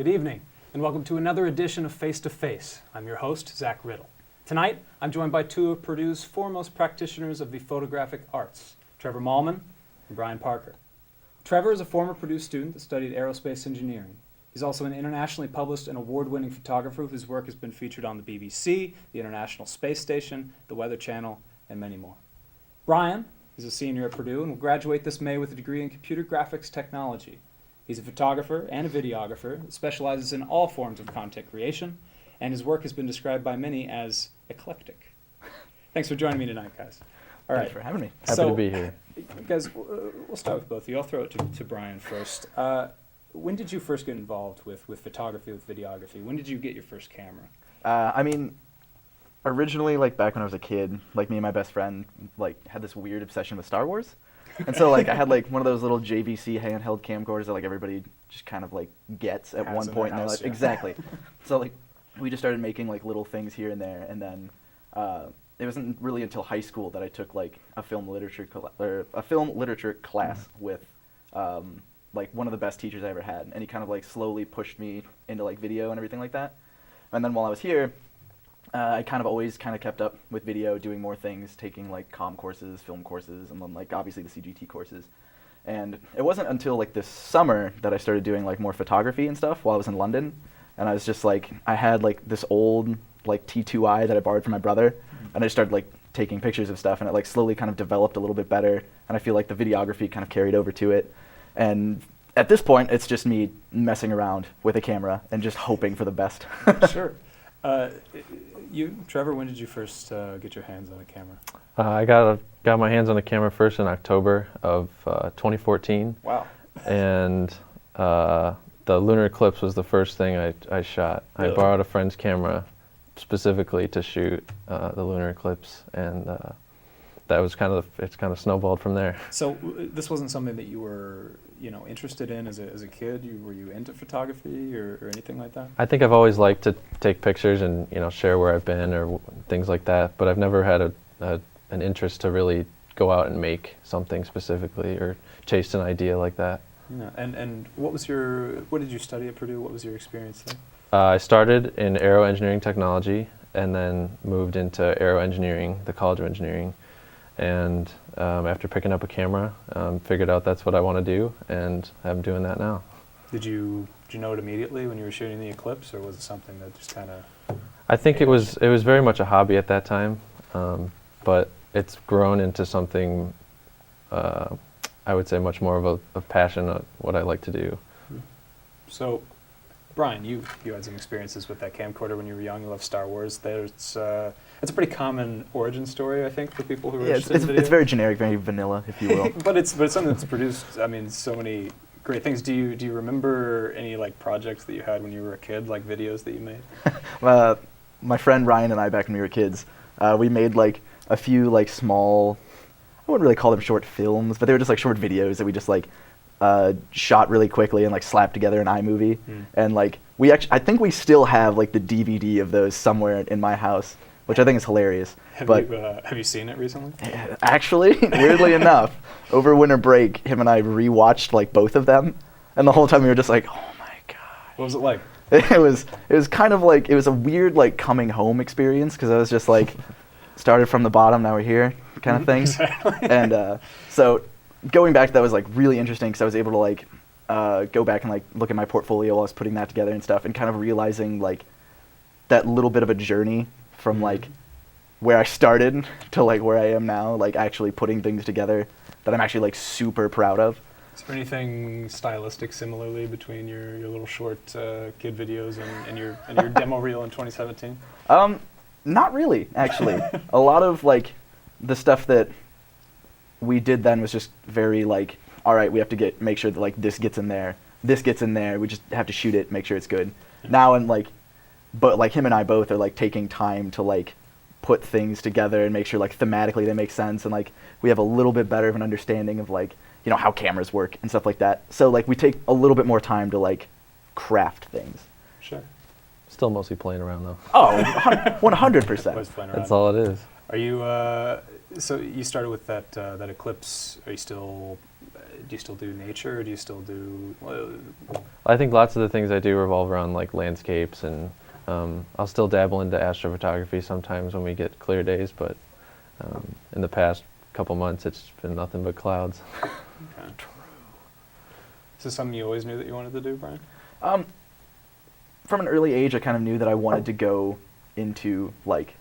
Good evening, and welcome to another edition of Face to Face. I'm your host, Zach Riddle. Tonight, I'm joined by two of Purdue's foremost practitioners of the photographic arts, Trevor Malhmann and Brian Parker. Trevor is a former Purdue student that studied aerospace engineering. He's also an internationally published and award-winning photographer whose work has been featured on the BBC, the International Space Station, the Weather Channel, and many more. Brian is a senior at Purdue and will graduate this May with a degree in computer graphics technology. He's a photographer and a videographer that specializes in all forms of content creation, and his work has been described by many as eclectic. Thanks for joining me tonight, guys. All right. Thanks for having me. Happy to be here. Guys, we'll start with both of you. I'll throw it to Brian first. When did you first get involved with photography, with videography? When did you get your first camera? Originally, back when I was a kid, me and my best friend, had this weird obsession with Star Wars. And so, I had, one of those little JVC handheld camcorders that, everybody just kind of, gets at one point. And they're like, exactly. So, we just started making, little things here and there. And then it wasn't really until high school that I took, a film literature class with, one of the best teachers I ever had. And he kind of, slowly pushed me into, video and everything like that. And then while I was here, I kind of always kept up with video, doing more things, taking comm courses, film courses, and then obviously the CGT courses. And it wasn't until this summer that I started doing more photography and stuff while I was in London. And I was just I had this old T2i that I borrowed from my brother, and I just started taking pictures of stuff, and it slowly kind of developed a little bit better. And I feel the videography kind of carried over to it. And at this point, it's just me messing around with a camera and just hoping for the best. Sure. You, Trevor, when did you first get your hands on a camera? I got my hands on a camera first in October of 2014. Wow. And the lunar eclipse was the first thing I shot. Really? I borrowed a friend's camera specifically to shoot the lunar eclipse, and that was it's kind of snowballed from there. So this wasn't something that you were, interested in as a kid? Were you into photography or anything like that? I think I've always liked to take pictures and share where I've been or things like that, but I've never had an interest to really go out and make something specifically or chase an idea like that. Yeah. And what did you study at Purdue? What was your experience there? I started in aero engineering technology and then moved into aero engineering, the College of Engineering. And after picking up a camera, figured out that's what I want to do, and I'm doing that now. Did you know it immediately when you were shooting the eclipse, or was it something that just kind of... I think it was very much a hobby at that time, but it's grown into something, I would say, much more of a passion of what I like to do. So, Brian, you had some experiences with that camcorder when you were young. You love Star Wars. It's a pretty common origin story, I think, for people who are interested in video. It's very generic, very vanilla, if you will. but it's something that's produced, so many great things. Do you remember any projects that you had when you were a kid, videos that you made? My friend Ryan and I, back when we were kids, we made a few small, I wouldn't really call them short films, but they were just short videos that we just shot really quickly and slapped together in iMovie. And I think we still have the DVD of those somewhere in my house, which I think is hilarious. Have you seen it recently? Actually, weirdly enough, over winter break, him and I rewatched both of them, and the whole time we were just oh my god. What was it like? It was kind of it was a weird coming home experience, because I was just started from the bottom, now we're here kind of thing. Exactly. And so going back to that was really interesting, because I was able to go back and look at my portfolio while I was putting that together and stuff, and kind of realizing that little bit of a journey from where I started to where I am now, actually putting things together that I'm actually super proud of. Is there anything stylistic similarly between your little short kid videos and your demo reel in 2017? Not really, actually. A lot of the stuff that we did then was just very all right, we have to make sure that this gets in there, we just have to shoot it, make sure it's good. Yeah. Now and but him and I both are taking time to put things together and make sure thematically they make sense, and we have a little bit better of an understanding of how cameras work and stuff like that. So we take a little bit more time to craft things. Sure. Still mostly playing around though. Oh, 100%. That's all it is. Are you so you started with that eclipse? Are you still you still do nature, or do you still do? I think lots of the things I do revolve around like landscapes, and I'll still dabble into astrophotography sometimes when we get clear days, but in the past couple months it's been nothing but clouds. Okay. Is this something you always knew that you wanted to do, Brian? From an early age, I kind of knew that I wanted to go into like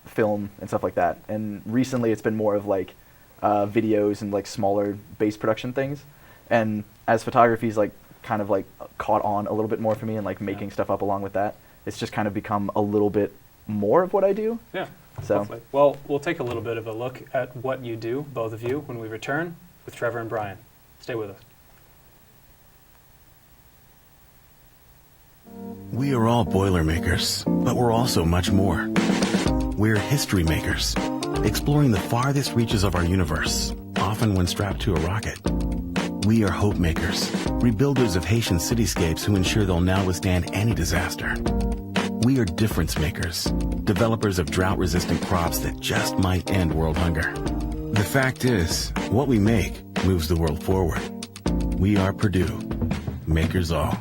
film and stuff like that. And recently, it's been more of like videos and like smaller base production things. And as photography's like kind of like caught on a little bit more for me, and like making stuff up along with that, it's just kind of become a little bit more of what I do. Yeah. So, hopefully. Well, we'll take a little bit of a look at what you do, both of you, when we return with Trevor and Brian. Stay with us. We are all Boilermakers, but we're also much more. We're history makers, exploring the farthest reaches of our universe, often when strapped to a rocket. We are hope makers, rebuilders of Haitian cityscapes who ensure they'll now withstand any disaster. We are difference makers, developers of drought-resistant crops that just might end world hunger. The fact is, what we make moves the world forward. We are Purdue, makers all.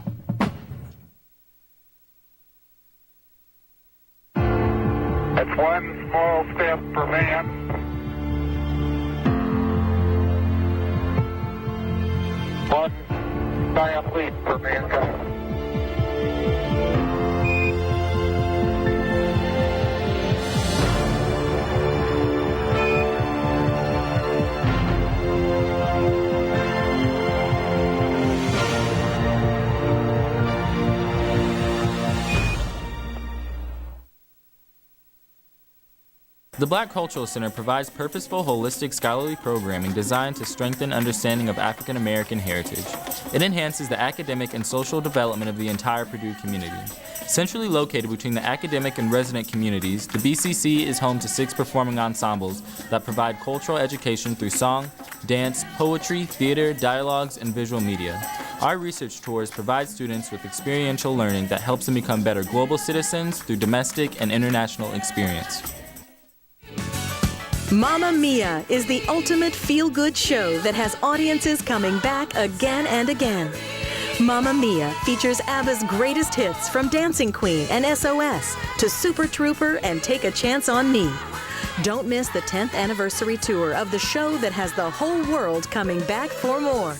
It's one small step for man, one giant leap for mankind. The Black Cultural Center provides purposeful, holistic, scholarly programming designed to strengthen understanding of African American heritage. It enhances the academic and social development of the entire Purdue community. Centrally located between the academic and resident communities, the BCC is home to 6 performing ensembles that provide cultural education through song, dance, poetry, theater, dialogues, and visual media. Our research tours provide students with experiential learning that helps them become better global citizens through domestic and international experience. Mamma Mia is the ultimate feel-good show that has audiences coming back again and again. Mamma Mia features ABBA's greatest hits from Dancing Queen and SOS to Super Trooper and Take a Chance on Me. Don't miss the 10th anniversary tour of the show that has the whole world coming back for more.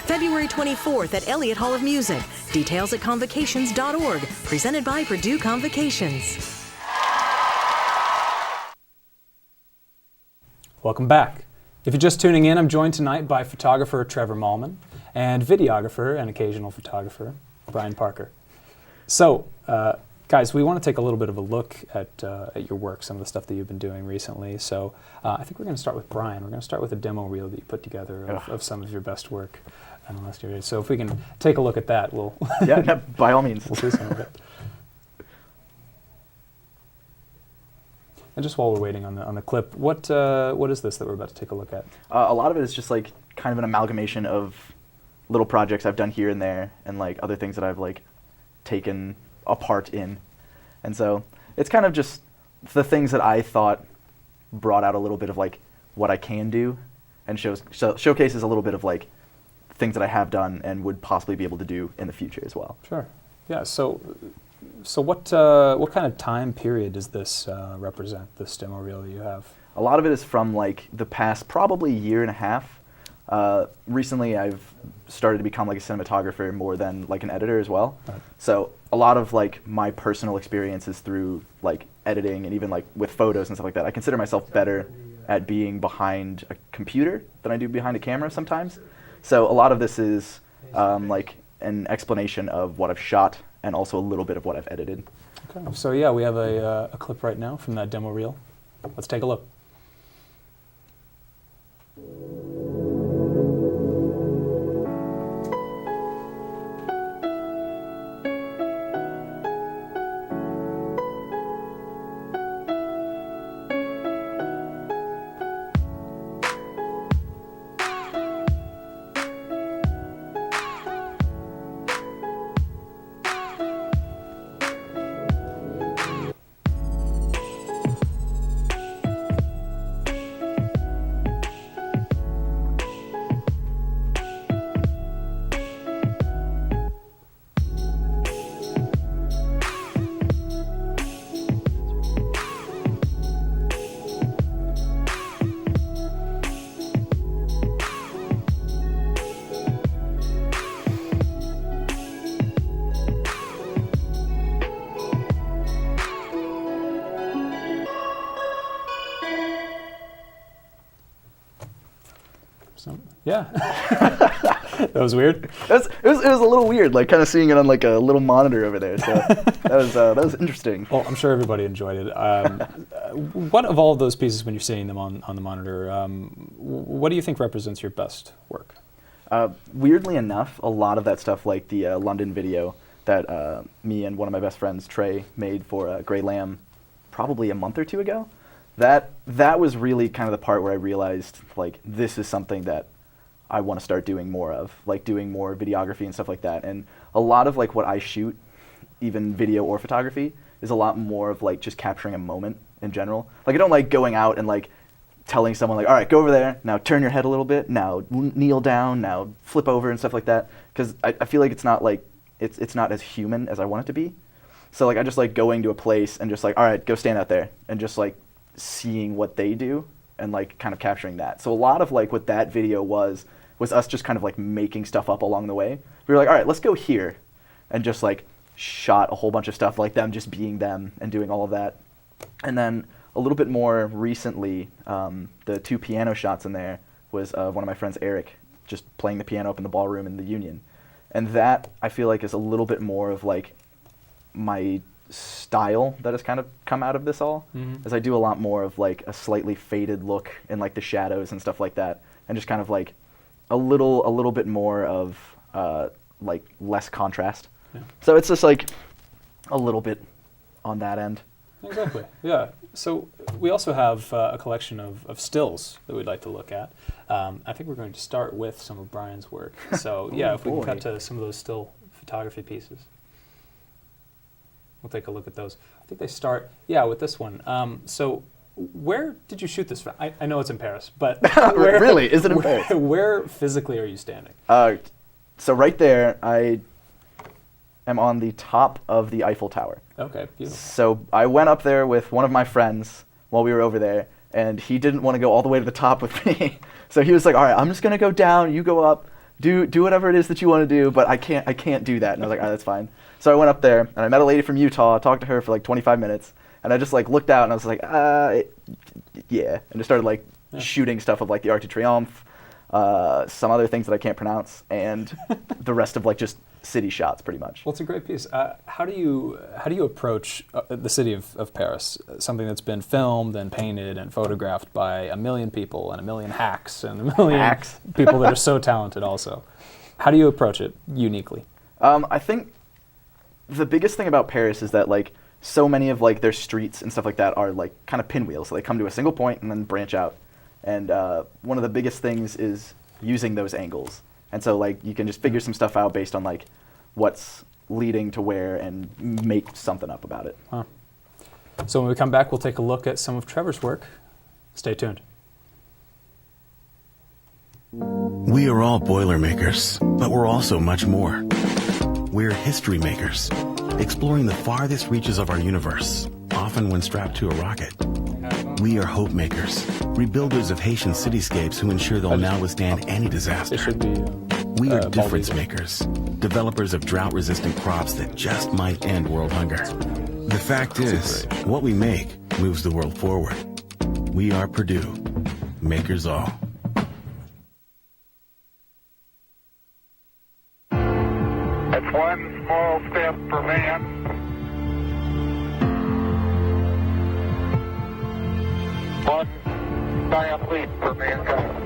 February 24th at Elliott Hall of Music. Details at convocations.org. Presented by Purdue Convocations. Welcome back. If you're just tuning in, I'm joined tonight by photographer Trevor Malhmann and videographer and occasional photographer Brian Parker. So, guys, we want to take a little bit of a look at your work, some of the stuff that you've been doing recently. So I think we're going to start with Brian. We're going to start with a demo reel that you put together of some of your best work in the last year. So if we can take a look at that, we'll... yeah, no, by all means. We'll see some of it. And just while we're waiting on the clip, what is this that we're about to take a look at? A lot of it is just like kind of an amalgamation of little projects I've done here and there, and like other things that I've like taken a part in. And so it's kind of just the things that I thought brought out a little bit of like what I can do, and showcases a little bit of like things that I have done and would possibly be able to do in the future as well. Sure. Yeah. So what kind of time period does this represent, this demo reel that you have? A lot of it is from like the past probably year and a half. Recently I've started to become like a cinematographer more than like an editor as well. Right. So a lot of like my personal experiences through like editing and even like with photos and stuff like that, I consider myself better at being behind a computer than I do behind a camera sometimes. So a lot of this is like an explanation of what I've shot and also a little bit of what I've edited. Okay. So yeah, we have a clip right now from that demo reel. Let's take a look. Yeah. That was weird. It was a little weird, like kind of seeing it on like a little monitor over there. So that was interesting. Well, I'm sure everybody enjoyed it. What of all of those pieces, when you're seeing them on the monitor, what do you think represents your best work? Weirdly enough, a lot of that stuff, like the London video that me and one of my best friends, Trey, made for Grey Lamb probably a month or two ago, that was really kind of the part where I realized, like, this is something that I want to start doing more of, like doing more videography and stuff like that. And a lot of like what I shoot, even video or photography, is a lot more of like just capturing a moment in general. Like I don't like going out and like telling someone like, all right, go over there, now turn your head a little bit, now kneel down, now flip over and stuff like that. Because I feel like it's not like, it's not as human as I want it to be. So like I just like going to a place and just like, all right, go stand out there, and just like seeing what they do and like kind of capturing that. So a lot of like what that video was us just kind of like making stuff up along the way. We were like, all right, let's go here, and just like shot a whole bunch of stuff like them just being them and doing all of that. And then a little bit more recently, the 2 piano shots in there was one of my friends, Eric, just playing the piano up in the ballroom in the Union. And that I feel like is a little bit more of like my style that has kind of come out of this all, as I do a lot more of like a slightly faded look in like the shadows and stuff like that, and just kind of like a little bit more of like less contrast. Yeah. So it's just like a little bit on that end. Exactly. Yeah. So we also have a collection of stills that we'd like to look at. I think we're going to start with some of Brian's work. So yeah, if we can cut to some of those still photography pieces. We'll take a look at those. I think they start, with this one. So where did you shoot this from? I know it's in Paris, but where, really, is it in Paris? Where physically are you standing? So right there, I am on the top of the Eiffel Tower. Okay, beautiful. So I went up there with one of my friends while we were over there, and he didn't want to go all the way to the top with me. So he was like, all right, I'm just going to go down, you go up, do whatever it is that you want to do, but I can't do that. And I was like, all right, that's fine. So I went up there, and I met a lady from Utah, talked to her for like 25 minutes, and I just like looked out, and I was like, yeah, and just started like shooting stuff of like the Arc de Triomphe, some other things that I can't pronounce, and the rest of like just city shots pretty much. Well, it's a great piece. How do you approach the city of Paris, something that's been filmed and painted and photographed by a million people and a million hacks and a million people that are so talented also? How do you approach it uniquely? I think the biggest thing about Paris is that like so many of like their streets and stuff like that are like kind of pinwheels. So they come to a single point and then branch out. And one of the biggest things is using those angles. And so like you can just figure some stuff out based on like what's leading to where and make something up about it. Huh. So when we come back, we'll take a look at some of Trevor's work. Stay tuned. We are all Boilermakers, but we're also much more. We're history makers, exploring the farthest reaches of our universe, often when strapped to a rocket. We are hope makers, rebuilders of Haitian cityscapes who ensure they'll now withstand any disaster. It should be. We are difference makers, developers of drought-resistant crops that just might end world hunger. The fact is, what we make moves the world forward. We are Purdue, makers all. That's one small step for man, one giant leap for mankind.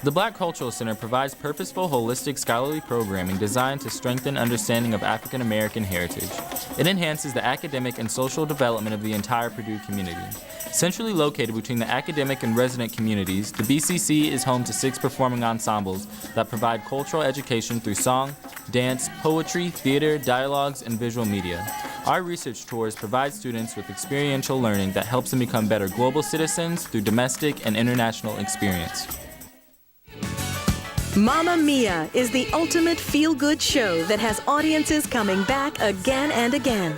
The Black Cultural Center provides purposeful, holistic, scholarly programming designed to strengthen understanding of African American heritage. It enhances the academic and social development of the entire Purdue community. Centrally located between the academic and resident communities, the BCC is home to 6 performing ensembles that provide cultural education through song, dance, poetry, theater, dialogues, and visual media. Our research tours provide students with experiential learning that helps them become better global citizens through domestic and international experience. Mamma Mia is the ultimate feel-good show that has audiences coming back again and again.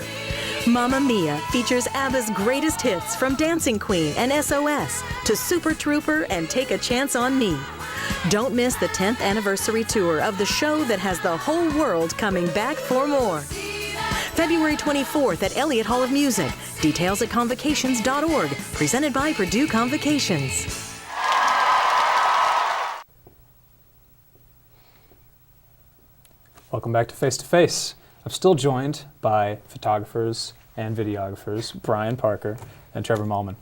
Mamma Mia features ABBA's greatest hits from Dancing Queen and SOS to Super Trooper and Take a Chance on Me. Don't miss the 10th anniversary tour of the show that has the whole world coming back for more. February 24th at Elliott Hall of Music. Details at convocations.org. Presented by Purdue Convocations. Welcome back to Face to Face. I'm still joined by photographers and videographers, Brian Parker and Trevor Malhmann.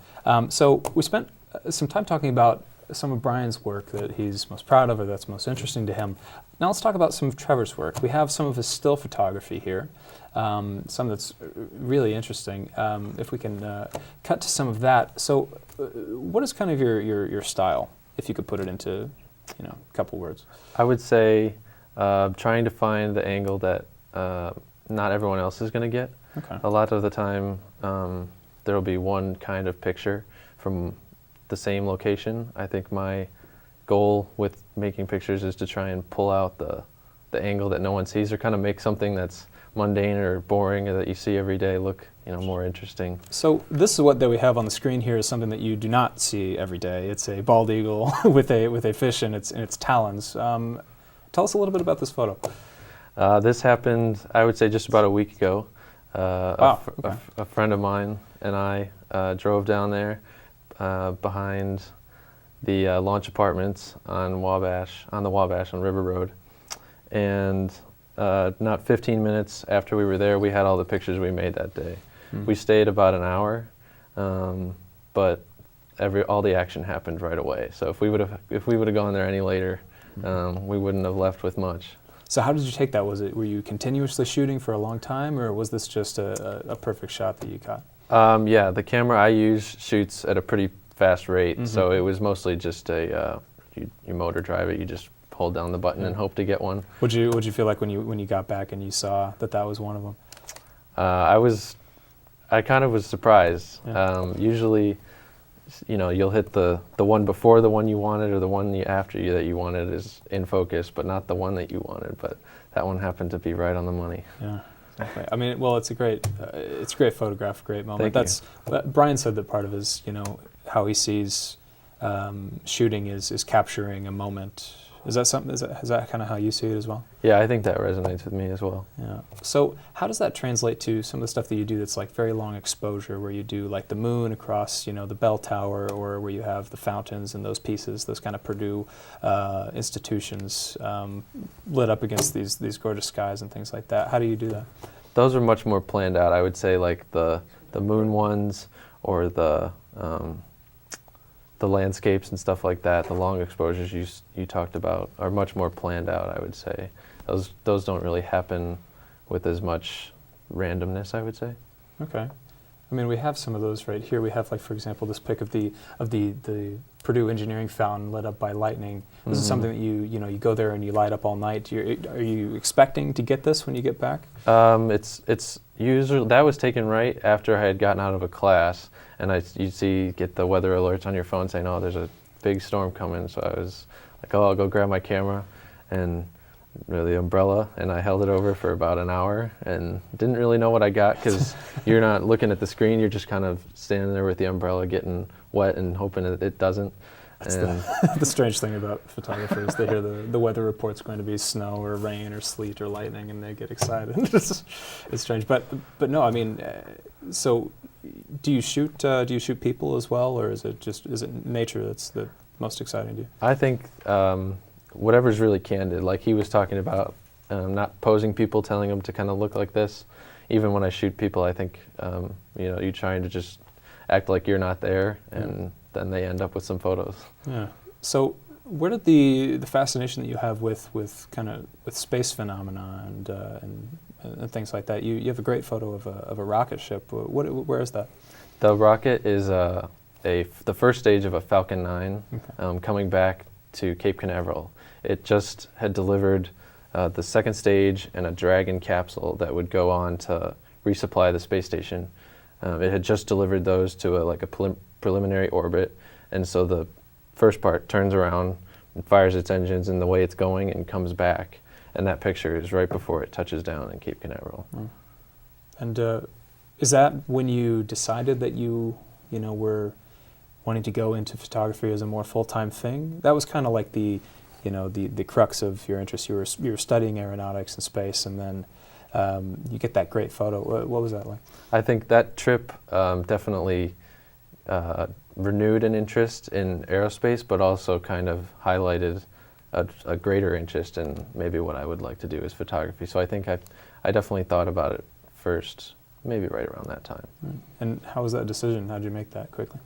So we spent some time talking about some of Brian's work that he's most proud of or that's most interesting to him. Now let's talk about some of Trevor's work. We have some of his still photography here, some that's really interesting. If we can cut to some of that. So what is kind of your style, if you could put it into a couple words? I would say trying to find the angle that not everyone else is going to get. Okay. A lot of the time there will be one kind of picture from the same location. I think my goal with making pictures is to try and pull out the angle that no one sees, or kind of make something that's mundane or boring or that you see every day look more interesting. So this is what that we have on the screen here is something that you do not see every day. It's a bald eagle with a fish in its talons. Tell us a little bit about this photo. This happened, I would say, just about a week ago. A friend of mine and I drove down there behind the Launch Apartments on the Wabash on River Road. And not 15 minutes after we were there, we had all the pictures we made that day. We stayed about an hour, but all the action happened right away. So if we would have gone there any later, we wouldn't have left with much. So how did you take that? Were you continuously shooting for a long time, or was this just a perfect shot that you caught? Yeah, the camera I use shoots at a pretty fast rate, so it was mostly just you motor drive it, you just hold down the button and hope to get one. What'd you feel like when you got back and you saw that was one of them? I kind of was surprised. Yeah. Usually, you'll hit the one before the one you wanted, or the one after you that you wanted is in focus, but not the one that you wanted. But that one happened to be right on the money. Yeah, exactly. I mean, well, it's a great photograph, great moment. Thank you. Brian said that part of his, how he sees shooting is capturing a moment. Is that kind of how you see it as well? Yeah, I think that resonates with me as well. Yeah. So how does that translate to some of the stuff that you do that's like very long exposure, where you do like the moon across, the bell tower, or where you have the fountains and those pieces, those kind of Purdue institutions lit up against these gorgeous skies and things like that? How do you do that? Those are much more planned out. I would say like the moon ones, or the landscapes and stuff like that, the long exposures you talked about, are much more planned out, I would say. Those don't really happen with as much randomness, I would say. Okay. I mean, we have some of those right here. We have, like, for example, this pic of the Purdue Engineering Fountain lit up by lightning. This is something that you go there and you light up all night. Are you expecting to get this when you get back? It's usually, that was taken right after I had gotten out of a class, and you get the weather alerts on your phone saying, oh, there's a big storm coming. So I was like, oh, I'll go grab my camera and the umbrella, and I held it over for about an hour and didn't really know what I got, because you're not looking at the screen, you're just kind of standing there with the umbrella getting wet and hoping that it doesn't. That's the strange thing about photographers. They hear the weather report's going to be snow or rain or sleet or lightning, and they get excited. It's strange, but no, I mean, so do you shoot people as well, or is it nature that's the most exciting to you? I think whatever's really candid, like he was talking about, not posing people, telling them to kind of look like this. Even when I shoot people, I think you're trying to just act like you're not there, and then they end up with some photos. Yeah. So where did the fascination that you have with space phenomena and things like that? You have a great photo of a rocket ship. Where is that? The rocket is the first stage of a Falcon 9 coming back to Cape Canaveral. It just had delivered the second stage and a Dragon capsule that would go on to resupply the space station. It had just delivered those to a preliminary orbit, and so the first part turns around and fires its engines in the way it's going and comes back, and that picture is right before it touches down in Cape Canaveral. And Is that when you decided that you were wanting to go into photography as a more full-time thing? That was kind of like the crux of your interest. You were studying aeronautics and space, and then you get that great photo. What was that like? I think that trip definitely renewed an interest in aerospace, but also kind of highlighted a greater interest in maybe what I would like to do is photography. So I think I definitely thought about it first, maybe right around that time. And how was that decision? How did you make that quickly?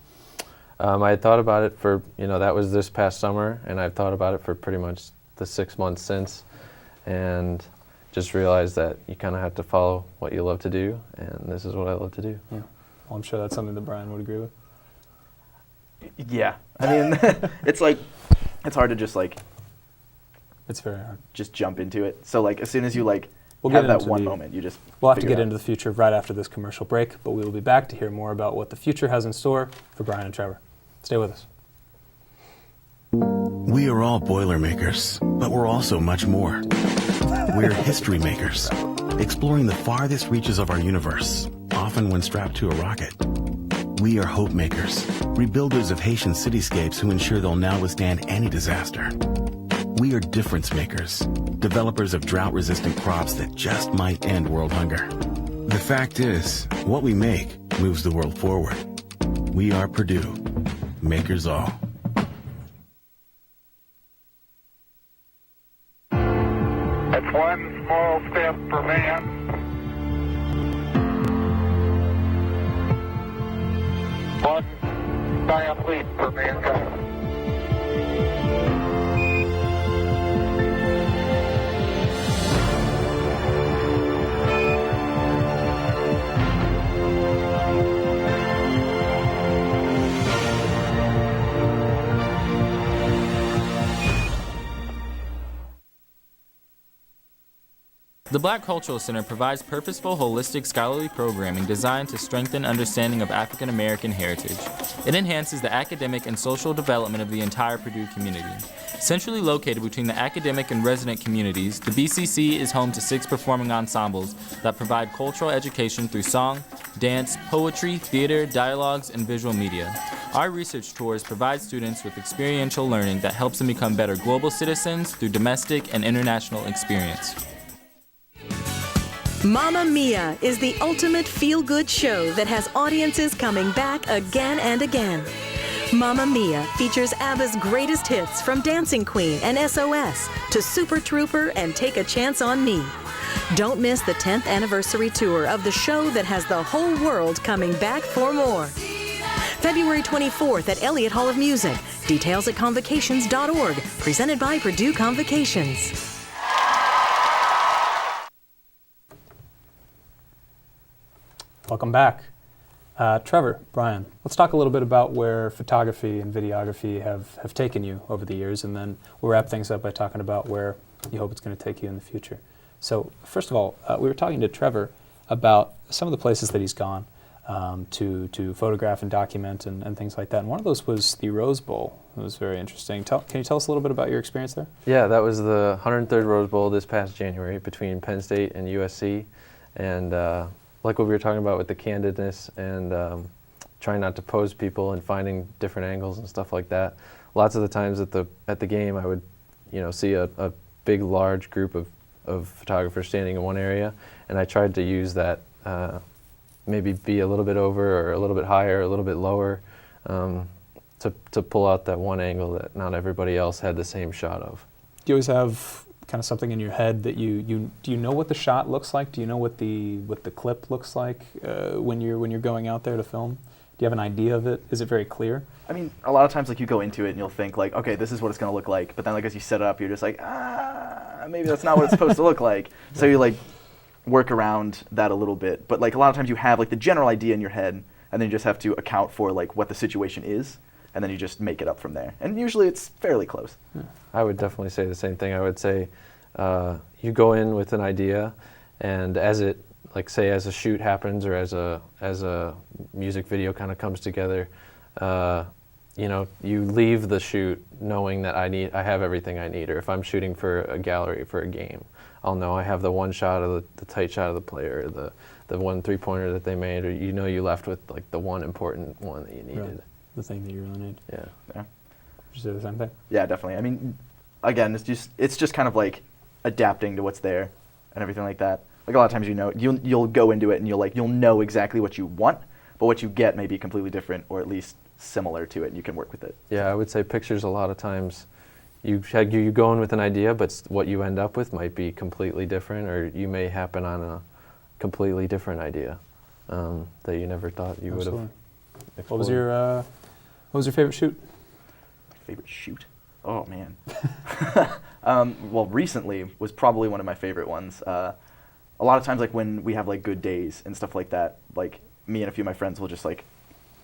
I had thought about it for, that was this past summer, and I've thought about it for pretty much the 6 months since, and just realized that you kind of have to follow what you love to do, and this is what I love to do. Yeah. Well, I'm sure that's something that Brian would agree with. Yeah. I mean, it's hard to just It's very hard. just jump into it. So as soon as you We'll have get that into one the- moment, you just We'll have to figure get it into the future right after this commercial break, but we will be back to hear more about what the future has in store for Brian and Trevor. Stay with us. We are all Boilermakers, but we're also much more. We're history makers, exploring the farthest reaches of our universe, often when strapped to a rocket. We are hope makers, rebuilders of Haitian cityscapes who ensure they'll now withstand any disaster. We are difference makers, developers of drought-resistant crops that just might end world hunger. The fact is, what we make moves the world forward. We are Purdue, makers all. That's one small step for man, one giant leap for mankind. The Black Cultural Center provides purposeful, holistic, scholarly programming designed to strengthen understanding of African American heritage. It enhances the academic and social development of the entire Purdue community. Centrally located between the academic and resident communities, the BCC is home to 6 performing ensembles that provide cultural education through song, dance, poetry, theater, dialogues, and visual media. Our research tours provide students with experiential learning that helps them become better global citizens through domestic and international experience. Mamma Mia is the ultimate feel-good show that has audiences coming back again and again. Mamma Mia features ABBA's greatest hits from Dancing Queen and SOS to Super Trooper and Take a Chance on Me. Don't miss the 10th anniversary tour of the show that has the whole world coming back for more. February 24th at Elliott Hall of Music. Details at convocations.org. Presented by Purdue Convocations. Welcome back. Trevor, Brian, let's talk a little bit about where photography and videography have taken you over the years, and then we'll wrap things up by talking about where you hope it's going to take you in the future. So first of all, we were talking to Trevor about some of the places that he's gone to photograph and document and things like that, and one of those was the Rose Bowl. It was very interesting. Can you tell us a little bit about your experience there? Yeah, that was the 103rd Rose Bowl this past January between Penn State and USC, and like what we were talking about with the candidness and trying not to pose people and finding different angles and stuff like that. Lots of the times at the game, I would, see a big, large group of photographers standing in one area, and I tried to use that, maybe be a little bit over or a little bit higher, a little bit lower, to pull out that one angle that not everybody else had the same shot of. Do you always have kind of something in your head that do you know what the shot looks like? Do you know what the clip looks like when you're going out there to film? Do you have an idea of it? Is it very clear? I mean, a lot of times you go into it and you'll think okay, this is what it's going to look like, but then as you set it up, you're just maybe that's not what it's supposed to look like. So you work around that a little bit. But a lot of times you have the general idea in your head, and then you just have to account for what the situation is, and then you just make it up from there. And usually it's fairly close. Yeah. I would definitely say the same thing. I would say you go in with an idea, and as it, say as a shoot happens or as a music video kind of comes together, you leave the shoot knowing that I have everything I need. Or if I'm shooting for a gallery for a game, I'll know I have the one shot of the tight shot of the player, the the one 3-pointer that they made, or you left with like the one important one that you needed. Right. The thing that you really need. Yeah. Yeah. Did you say the same thing? Yeah, definitely. I mean, again, it's just kind of like adapting to what's there and everything like that. Like a lot of times, you'll go into it and you'll know exactly what you want, but what you get may be completely different or at least similar to it, and you can work with it. Yeah, I would say pictures a lot of times you go in with an idea, but what you end up with might be completely different, or you may happen on a completely different idea that you never thought you would have. What was your favorite shoot? Favorite shoot? Oh man. Well, recently was probably one of my favorite ones. A lot of times, like when we have like good days and stuff like that, like me and a few of my friends will just like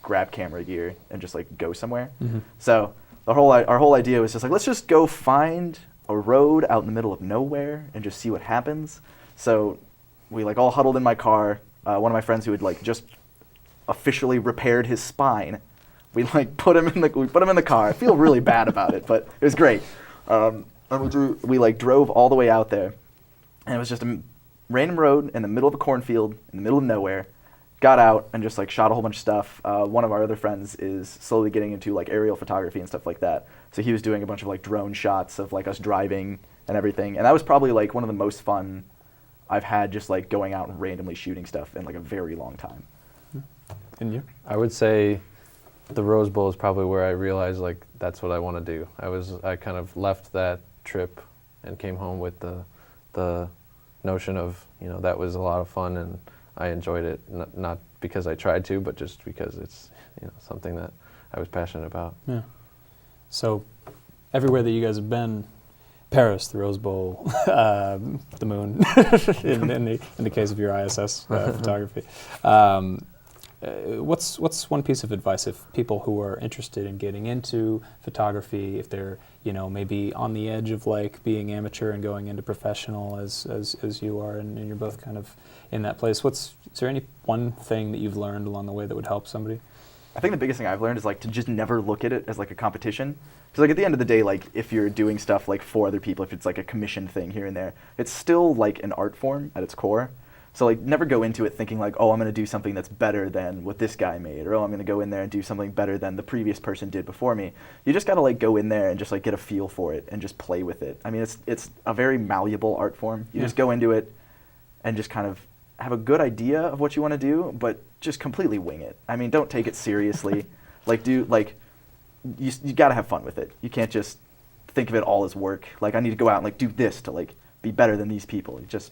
grab camera gear and just like go somewhere. Mm-hmm. So our whole idea was just like, let's just go find a road out in the middle of nowhere and just see what happens. So we like all huddled in my car. One of my friends who had like just officially repaired his spine, we like put him in the car. I feel really bad about it, but it was great. And we like drove all the way out there, and it was just a random road in the middle of a cornfield in the middle of nowhere. Got out and just like shot a whole bunch of stuff. One of our other friends is slowly getting into like aerial photography and stuff like that. So he was doing a bunch of like drone shots of like us driving and everything. And that was probably like one of the most fun I've had, just like going out and randomly shooting stuff in like a very long time. And you? I would say the Rose Bowl is probably where I realized like that's what I want to do. I kind of left that trip and came home with the notion of, that was a lot of fun and I enjoyed it, not because I tried to, but just because it's something that I was passionate about. Yeah. So everywhere that you guys have been, Paris, the Rose Bowl, the moon, in the case of your ISS photography. What's one piece of advice if people who are interested in getting into photography, if they're maybe on the edge of like being amateur and going into professional as you are, and you're both kind of in that place, is there any one thing that you've learned along the way that would help somebody? I think the biggest thing I've learned is like to just never look at it as like a competition. Because like at the end of the day, like if you're doing stuff like for other people, if it's like a commission thing here and there, it's still like an art form at its core. So like never go into it thinking like, oh, I'm going to do something that's better than what this guy made, or oh, I'm going to go in there and do something better than the previous person did before me. You just got to like go in there and just like get a feel for it and just play with it. I mean, it's a very malleable art form. You just go into it and just kind of have a good idea of what you want to do, but just completely wing it. I mean, don't take it seriously. You got to have fun with it. You can't just think of it all as work. Like I need to go out and like do this to like be better than these people. You just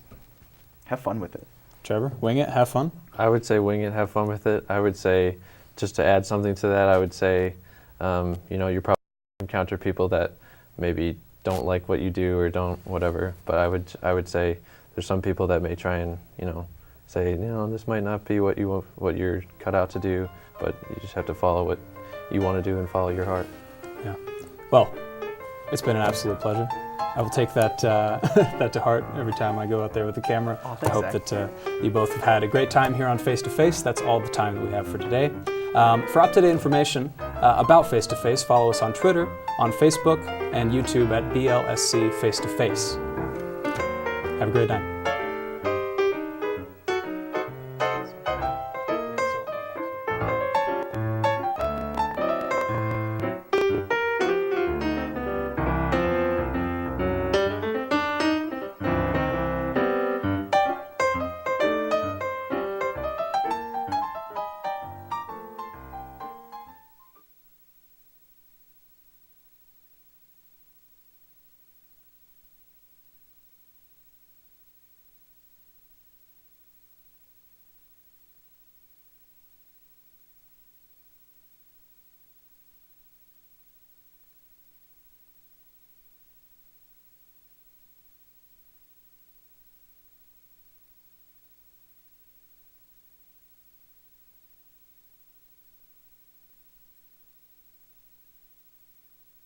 have fun with it. Trevor, wing it, have fun? I would say wing it, have fun with it. I would say, just to add something to that, I would say, you probably encounter people that maybe don't like what you do or don't whatever, but I would say there's some people that may try and, say, this might not be what you're cut out to do, but you just have to follow what you want to do and follow your heart. Yeah. Well, it's been an absolute pleasure. I will take that that to heart every time I go out there with the camera. Oh, thanks, I hope Zach. that you both have had a great time here on Face to Face. That's all the time that we have for today. For up-to-date information about Face to Face, follow us on Twitter, on Facebook, and YouTube at BLSC Face to Face. Have a great night.